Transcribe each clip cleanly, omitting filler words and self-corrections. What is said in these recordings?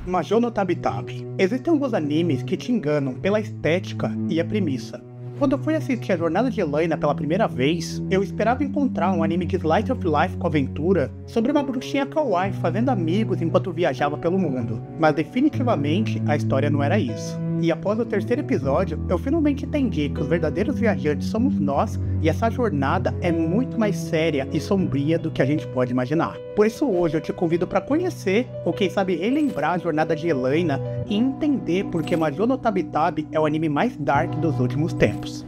Mahou no Tabitabi. Existem alguns animes que te enganam pela estética e a premissa. Quando eu fui assistir A Jornada de Elaina pela primeira vez, eu esperava encontrar um anime de slice of life com aventura sobre uma bruxinha kawaii fazendo amigos enquanto viajava pelo mundo. Mas definitivamente a história não era isso. E após o terceiro episódio, eu finalmente entendi que os verdadeiros viajantes somos nós e essa jornada é muito mais séria e sombria do que a gente pode imaginar. Por isso hoje eu te convido para conhecer, ou quem sabe relembrar a jornada de Elaina e entender por que Mahou no Tabitabi é o anime mais dark dos últimos tempos.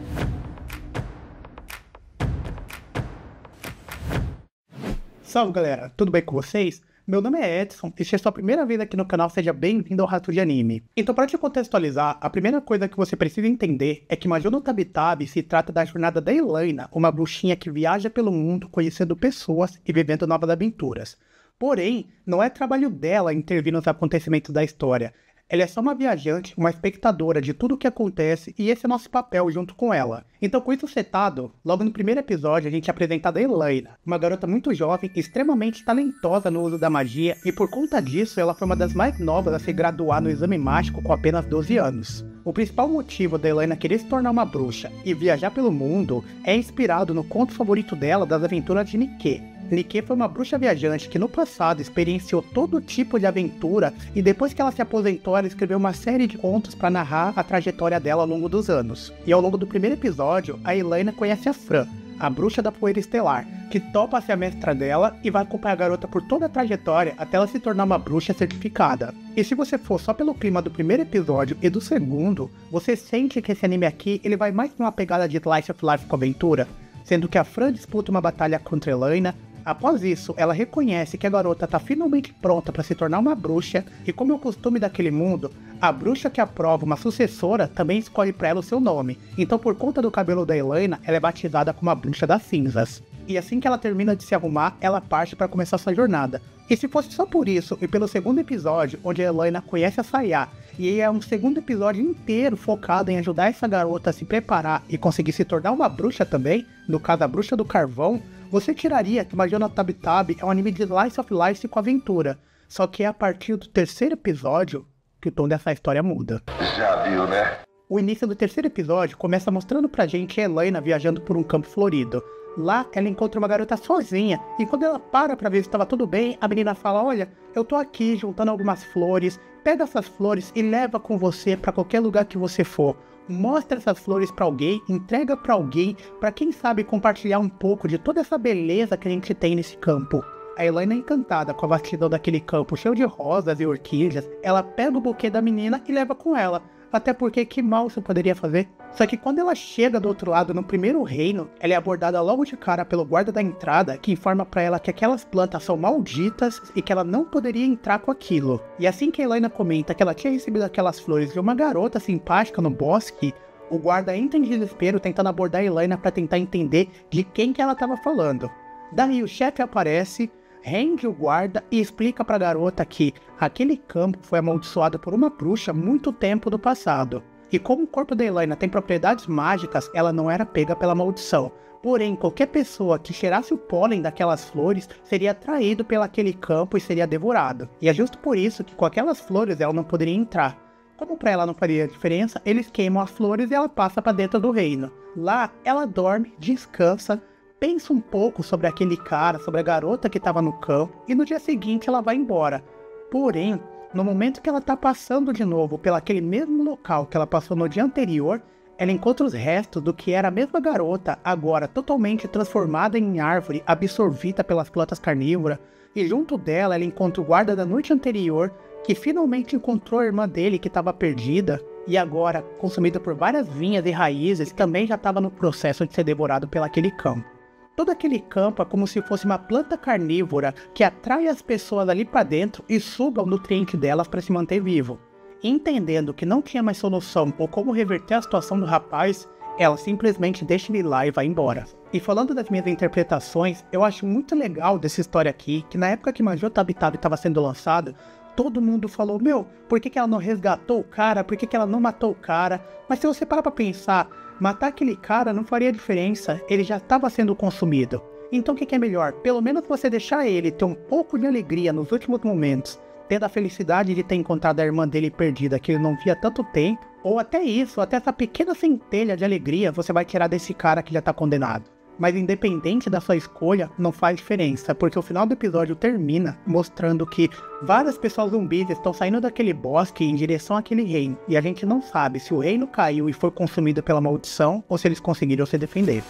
Salve galera, tudo bem com vocês? Meu nome é Edson, e se é sua primeira vez aqui no canal, seja bem-vindo ao Rastro de Anime. Então, para te contextualizar, a primeira coisa que você precisa entender é que Mahou no Tabitabi se trata da jornada da Elaina, uma bruxinha que viaja pelo mundo conhecendo pessoas e vivendo novas aventuras. Porém, não é trabalho dela intervir nos acontecimentos da história. Ela é só uma viajante, uma espectadora de tudo o que acontece e esse é nosso papel junto com ela. Então, com isso setado, logo no primeiro episódio a gente é apresentada a Elaina, uma garota muito jovem, extremamente talentosa no uso da magia e por conta disso ela foi uma das mais novas a se graduar no exame mágico com apenas 12 anos. O principal motivo da Elaina querer se tornar uma bruxa e viajar pelo mundo é inspirado no conto favorito dela das aventuras de Nikki. Nikki foi uma bruxa viajante que no passado experienciou todo tipo de aventura e depois que ela se aposentou ela escreveu uma série de contos para narrar a trajetória dela ao longo dos anos. E ao longo do primeiro episódio, a Elaina conhece a Fran, a bruxa da poeira estelar, que topa ser a mestra dela e vai acompanhar a garota por toda a trajetória até ela se tornar uma bruxa certificada. E se você for só pelo clima do primeiro episódio e do segundo, você sente que esse anime aqui ele vai mais numa pegada de slice of life com aventura, sendo que a Fran disputa uma batalha contra a Elaina. Após isso, ela reconhece que a garota está finalmente pronta para se tornar uma bruxa e como é o costume daquele mundo, a bruxa que aprova uma sucessora também escolhe para ela o seu nome. Então por conta do cabelo da Elaina, ela é batizada como a Bruxa das Cinzas. E assim que ela termina de se arrumar, ela parte para começar sua jornada. E se fosse só por isso, e pelo segundo episódio, onde a Elaina conhece a Sayá, e é um segundo episódio inteiro focado em ajudar essa garota a se preparar e conseguir se tornar uma bruxa também, no caso a Bruxa do Carvão, você tiraria que Mahou no Tabitabi é um anime de slice of life com aventura, só que é a partir do terceiro episódio que o tom dessa história muda. Já viu, né? O início do terceiro episódio começa mostrando pra gente a Elaina viajando por um campo florido. Lá ela encontra uma garota sozinha e quando ela para pra ver se estava tudo bem, a menina fala: olha, eu tô aqui juntando algumas flores, pega essas flores e leva com você pra qualquer lugar que você for. Mostra essas flores pra alguém, entrega pra alguém, pra quem sabe compartilhar um pouco de toda essa beleza que a gente tem nesse campo. A Elaina é encantada com a vastidão daquele campo cheio de rosas e orquídeas, ela pega o buquê da menina e leva com ela. Até porque que mal isso poderia fazer? Só que quando ela chega do outro lado, no primeiro reino, ela é abordada logo de cara pelo guarda da entrada, que informa pra ela que aquelas plantas são malditas e que ela não poderia entrar com aquilo. E assim que a Elaina comenta que ela tinha recebido aquelas flores de uma garota simpática no bosque, o guarda entra em desespero tentando abordar a Elaina pra tentar entender de quem que ela estava falando. Daí o chefe aparece, rende o guarda e explica pra garota que aquele campo foi amaldiçoado por uma bruxa muito tempo no passado. E como o corpo da Elaina tem propriedades mágicas, ela não era pega pela maldição. Porém, qualquer pessoa que cheirasse o pólen daquelas flores seria atraído pelaquele campo e seria devorado. E é justo por isso que com aquelas flores ela não poderia entrar. Como pra ela não faria diferença, eles queimam as flores e ela passa pra dentro do reino. Lá, ela dorme, descansa, pensa um pouco sobre aquele cara, sobre a garota que estava no campo, e no dia seguinte ela vai embora. Porém, no momento que ela está passando de novo pelaquele mesmo local que ela passou no dia anterior, ela encontra os restos do que era a mesma garota, agora totalmente transformada em árvore, absorvida pelas plantas carnívoras, e junto dela ela encontra o guarda da noite anterior, que finalmente encontrou a irmã dele que estava perdida, e agora, consumida por várias vinhas e raízes, também já estava no processo de ser devorado pelaquele campo. Todo aquele campo é como se fosse uma planta carnívora que atrai as pessoas ali para dentro e suga o nutriente delas para se manter vivo. Entendendo que não tinha mais solução ou como reverter a situação do rapaz, ela simplesmente deixa ele lá e vai embora. E falando das minhas interpretações, eu acho muito legal dessa história aqui, que na época que Mahou no Tabitabi estava sendo lançado, todo mundo falou, meu, por que ela não resgatou o cara, por que ela não matou o cara? Mas se você parar pra pensar, matar aquele cara não faria diferença, ele já estava sendo consumido. Então o que é melhor? Pelo menos você deixar ele ter um pouco de alegria nos últimos momentos, tendo a felicidade de ter encontrado a irmã dele perdida, que ele não via há tanto tempo, ou até isso, até essa pequena centelha de alegria você vai tirar desse cara que já tá condenado. Mas independente da sua escolha, não faz diferença, porque o final do episódio termina mostrando que várias pessoas zumbis estão saindo daquele bosque em direção àquele reino, e a gente não sabe se o reino caiu e foi consumido pela maldição, ou se eles conseguiram se defender.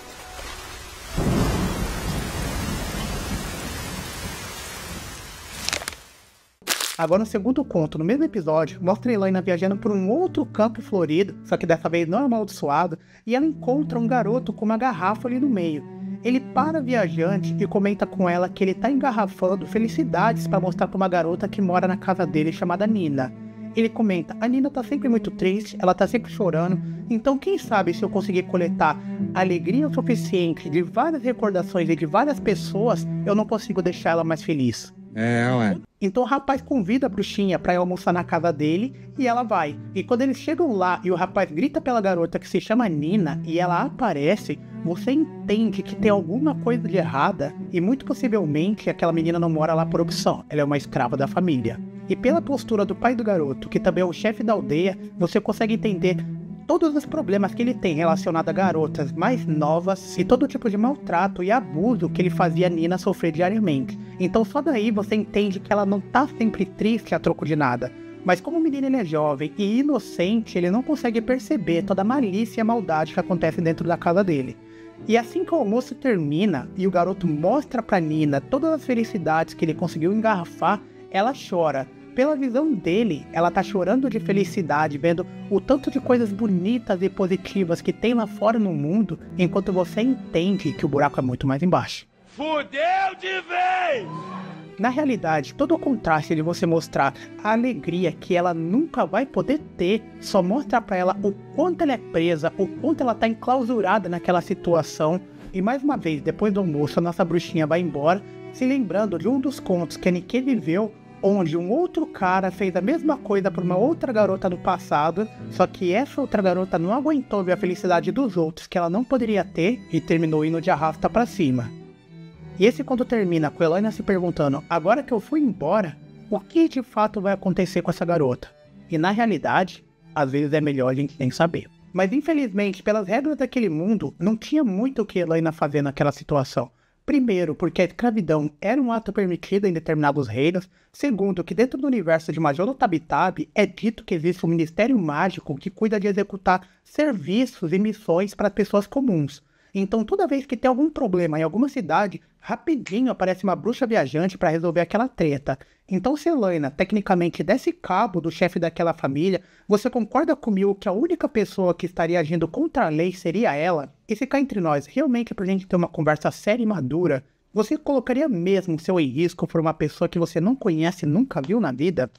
Agora no segundo conto, no mesmo episódio, mostra a Elaina viajando por um outro campo florido, só que dessa vez não é amaldiçoado, e ela encontra um garoto com uma garrafa ali no meio. Ele para a viajante e comenta com ela que ele tá engarrafando felicidades para mostrar para uma garota que mora na casa dele chamada Nina. Ele comenta, a Nina tá sempre muito triste, ela tá sempre chorando, então quem sabe se eu conseguir coletar alegria o suficiente de várias recordações e de várias pessoas, eu não consigo deixar ela mais feliz. Ué. Então o rapaz convida a bruxinha pra ir almoçar na casa dele e ela vai. E quando eles chegam lá e o rapaz grita pela garota que se chama Nina e ela aparece, você entende que tem alguma coisa de errada e muito possivelmente aquela menina não mora lá por opção, ela é uma escrava da família. E pela postura do pai do garoto, que também é o chefe da aldeia, você consegue entender todos os problemas que ele tem relacionados a garotas mais novas e todo tipo de maltrato e abuso que ele fazia a Nina sofrer diariamente. Então só daí você entende que ela não tá sempre triste a troco de nada. Mas como o menino ele é jovem e inocente, ele não consegue perceber toda a malícia e a maldade que acontece dentro da casa dele. E assim que o almoço termina e o garoto mostra pra Nina todas as felicidades que ele conseguiu engarrafar, ela chora. Pela visão dele, ela tá chorando de felicidade, vendo o tanto de coisas bonitas e positivas que tem lá fora no mundo, enquanto você entende que o buraco é muito mais embaixo. Fudeu de vez! Na realidade, todo o contraste de você mostrar a alegria que ela nunca vai poder ter, só mostra pra ela o quanto ela é presa, o quanto ela tá enclausurada naquela situação. E mais uma vez, depois do almoço, a nossa bruxinha vai embora, se lembrando de um dos contos que a Nikki viveu, onde um outro cara fez a mesma coisa por uma outra garota no passado, só que essa outra garota não aguentou ver a felicidade dos outros que ela não poderia ter e terminou indo de arrasta pra cima. E esse conto termina com a Elaina se perguntando, agora que eu fui embora, o que de fato vai acontecer com essa garota? E na realidade, às vezes é melhor a gente nem saber. Mas infelizmente, pelas regras daquele mundo, não tinha muito o que a Elaina fazer naquela situação. Primeiro, porque a escravidão era um ato permitido em determinados reinos. Segundo, que dentro do universo de Majolo Tabitabi é dito que existe um ministério mágico que cuida de executar serviços e missões para pessoas comuns. Então toda vez que tem algum problema em alguma cidade, rapidinho aparece uma bruxa viajante para resolver aquela treta. Então se Elaina tecnicamente desse cabo do chefe daquela família, você concorda comigo que a única pessoa que estaria agindo contra a lei seria ela? E se cá entre nós, realmente pra gente ter uma conversa séria e madura, você colocaria mesmo seu em risco por uma pessoa que você não conhece e nunca viu na vida?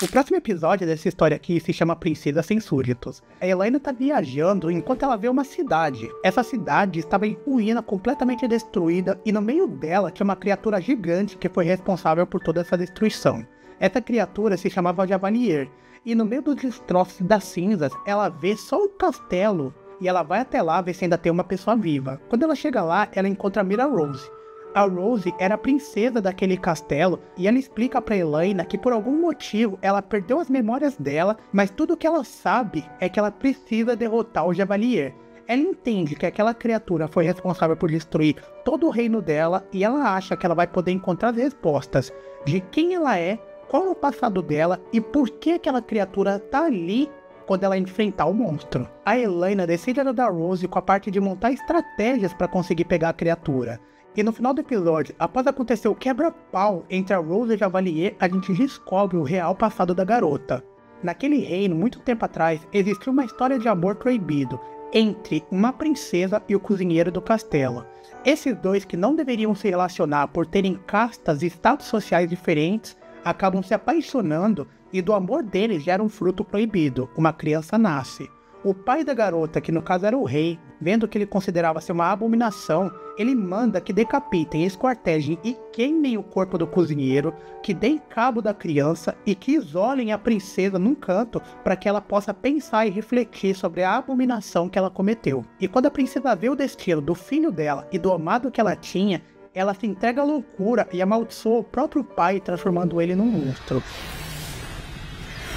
O próximo episódio dessa história aqui se chama Princesa Sem Súditos. A Elaina tá viajando enquanto ela vê uma cidade. Essa cidade estava em ruína, completamente destruída, e no meio dela tinha uma criatura gigante que foi responsável por toda essa destruição. Essa criatura se chamava Javalier, e no meio dos destroços das cinzas, ela vê só o castelo, e ela vai até lá ver se ainda tem uma pessoa viva. Quando ela chega lá, ela encontra a Mira Rose. A Rose era a princesa daquele castelo e ela explica pra Elaina que por algum motivo ela perdeu as memórias dela, mas tudo que ela sabe é que ela precisa derrotar o Javalier. Ela entende que aquela criatura foi responsável por destruir todo o reino dela e ela acha que ela vai poder encontrar as respostas de quem ela é, qual é o passado dela e por que aquela criatura tá ali quando ela enfrentar o monstro. A Elaina decide ajudar a Rose com a parte de montar estratégias para conseguir pegar a criatura. E no final do episódio, após acontecer o quebra-pau entre a Rose e a Javalier, a gente descobre o real passado da garota. Naquele reino, muito tempo atrás, existiu uma história de amor proibido entre uma princesa e o cozinheiro do castelo. Esses dois, que não deveriam se relacionar por terem castas e status sociais diferentes, acabam se apaixonando e do amor deles gera um fruto proibido, uma criança nasce. O pai da garota, que no caso era o rei, vendo que ele considerava ser uma abominação, ele manda que decapitem, esquartejem e queimem o corpo do cozinheiro, que deem cabo da criança e que isolem a princesa num canto para que ela possa pensar e refletir sobre a abominação que ela cometeu. E quando a princesa vê o destino do filho dela e do amado que ela tinha, ela se entrega à loucura e amaldiçoa o próprio pai, transformando ele num monstro.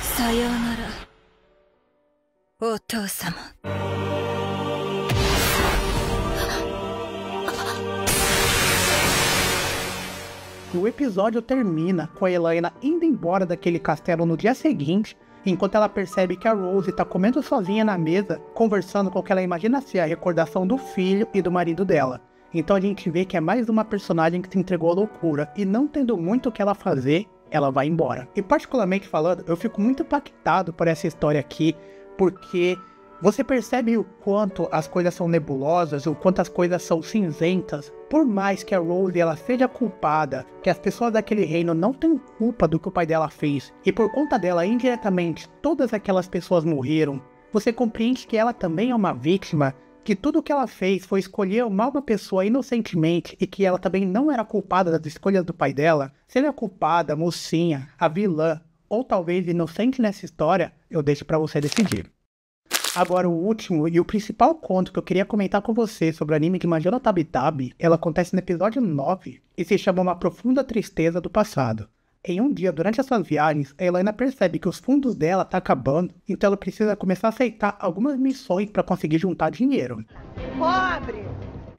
Sayonara, Otou-sama. O episódio termina com a Helena indo embora daquele castelo no dia seguinte, enquanto ela percebe que a Rose está comendo sozinha na mesa, conversando com o que ela imagina ser a recordação do filho e do marido dela. Então a gente vê que é mais uma personagem que se entregou à loucura, e não tendo muito o que ela fazer, ela vai embora. E particularmente falando, eu fico muito impactado por essa história aqui, porque você percebe o quanto as coisas são nebulosas, o quanto as coisas são cinzentas. Por mais que a Rose ela seja culpada, que as pessoas daquele reino não têm culpa do que o pai dela fez, e por conta dela, indiretamente, todas aquelas pessoas morreram, você compreende que ela também é uma vítima, que tudo o que ela fez foi escolher amar uma pessoa inocentemente e que ela também não era culpada das escolhas do pai dela. Se ela é culpada, a mocinha, a vilã, ou talvez inocente nessa história, eu deixo pra você decidir. Agora o último e o principal conto que eu queria comentar com você sobre o anime de Majora Tabi-Tabi, ela acontece no episódio 9 e se chama Uma Profunda Tristeza do Passado. Em um dia, durante as suas viagens, a Helena percebe que os fundos dela estão acabando, então ela precisa começar a aceitar algumas missões para conseguir juntar dinheiro. Pobre!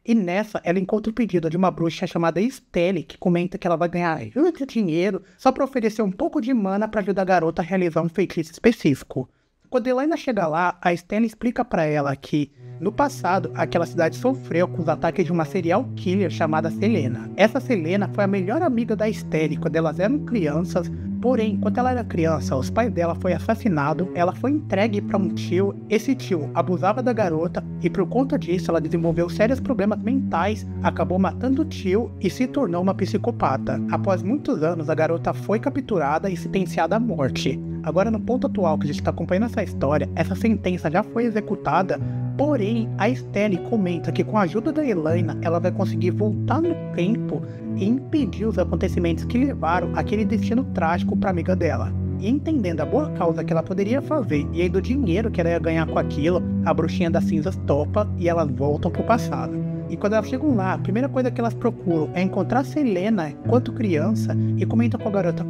E nessa, ela encontra o pedido de uma bruxa chamada Estelle, que comenta que ela vai ganhar muito dinheiro só para oferecer um pouco de mana para ajudar a garota a realizar um feitiço específico. Quando Helena chega lá, a Estelle explica para ela que, no passado, aquela cidade sofreu com os ataques de uma serial killer chamada Selena. Essa Selena foi a melhor amiga da Estelle quando elas eram crianças, porém, quando ela era criança, os pais dela foram assassinados, ela foi entregue para um tio, esse tio abusava da garota e por conta disso ela desenvolveu sérios problemas mentais, acabou matando o tio e se tornou uma psicopata. Após muitos anos, a garota foi capturada e sentenciada à morte. Agora, no ponto atual que a gente está acompanhando essa história, essa sentença já foi executada, porém, a Estelle comenta que com a ajuda da Helena, ela vai conseguir voltar no tempo e impedir os acontecimentos que levaram aquele destino trágico para a amiga dela. E entendendo a boa causa que ela poderia fazer e aí do dinheiro que ela ia ganhar com aquilo, a bruxinha das cinzas topa e elas voltam pro passado. E quando elas chegam lá, a primeira coisa que elas procuram é encontrar a Selena enquanto criança e comentam com a garota,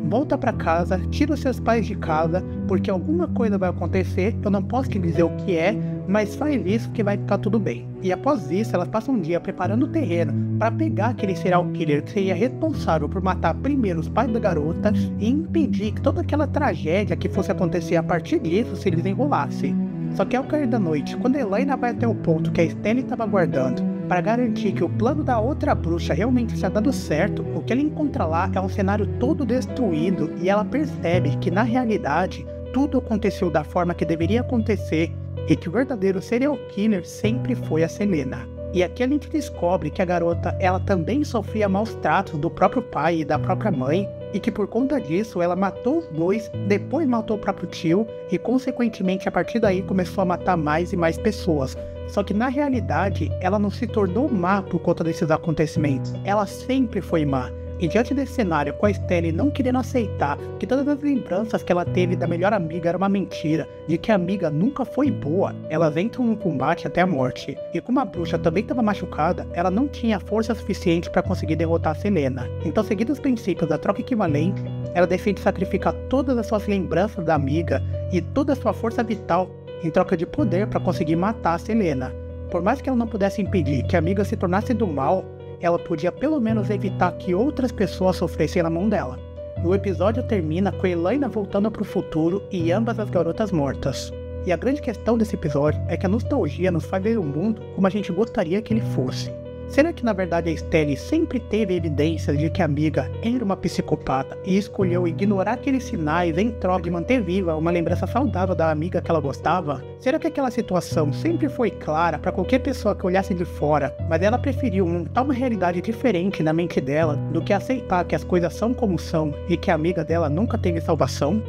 volta pra casa, tira os seus pais de casa, porque alguma coisa vai acontecer, eu não posso te dizer o que é, mas faz isso que vai ficar tudo bem. E após isso, elas passam um dia preparando o terreno para pegar aquele serial killer que seria responsável por matar primeiro os pais da garota e impedir que toda aquela tragédia que fosse acontecer a partir disso se desenrolasse. Só que ao cair da noite, quando Helena vai até o ponto que a Estelle estava guardando, para garantir que o plano da outra bruxa realmente tinha dado certo, o que ela encontra lá é um cenário todo destruído e ela percebe que na realidade tudo aconteceu da forma que deveria acontecer e que o verdadeiro serial killer sempre foi a Selena. E aqui a gente descobre que a garota ela também sofria maus tratos do próprio pai e da própria mãe, e que por conta disso ela matou os dois, depois matou o próprio tio e consequentemente a partir daí começou a matar mais e mais pessoas. Só que na realidade ela não se tornou má por conta desses acontecimentos, ela sempre foi má. E diante desse cenário, com a Estelle não querendo aceitar que todas as lembranças que ela teve da melhor amiga era uma mentira, de que a amiga nunca foi boa, elas entram num combate até a morte. E como a bruxa também estava machucada, ela não tinha força suficiente para conseguir derrotar a Selena. Então, seguindo os princípios da troca equivalente, ela decide sacrificar todas as suas lembranças da amiga e toda a sua força vital em troca de poder para conseguir matar a Selena. Por mais que ela não pudesse impedir que a amiga se tornasse do mal, ela podia pelo menos evitar que outras pessoas sofressem na mão dela. O episódio termina com Helena voltando para o futuro e ambas as garotas mortas. E a grande questão desse episódio é que a nostalgia nos faz ver o mundo como a gente gostaria que ele fosse. Será que na verdade a Estelle sempre teve evidências de que a amiga era uma psicopata e escolheu ignorar aqueles sinais em troca de manter viva uma lembrança saudável da amiga que ela gostava? Será que aquela situação sempre foi clara para qualquer pessoa que olhasse de fora, mas ela preferiu montar uma realidade diferente na mente dela do que aceitar que as coisas são como são e que a amiga dela nunca teve salvação?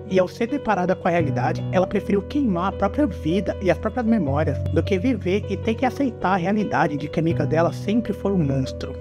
E ao ser deparada com a realidade, ela preferiu queimar a própria vida e as próprias memórias do que viver e ter que aceitar a realidade de que a amiga dela sempre foi um monstro.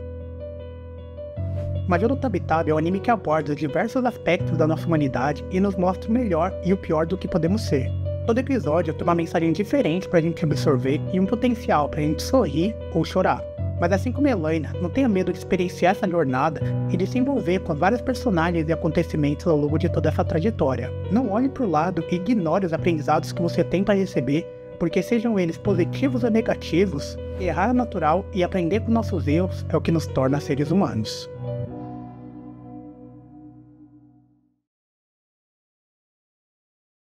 Majuro Tabby é um anime que aborda diversos aspectos da nossa humanidade e nos mostra o melhor e o pior do que podemos ser. Todo episódio tem uma mensagem diferente pra gente absorver e um potencial pra gente sorrir ou chorar. Mas assim como Elaina, não tenha medo de experienciar essa jornada e de se envolver com vários personagens e acontecimentos ao longo de toda essa trajetória. Não olhe pro lado e ignore os aprendizados que você tem para receber, porque sejam eles positivos ou negativos, errar é natural e aprender com nossos erros é o que nos torna seres humanos.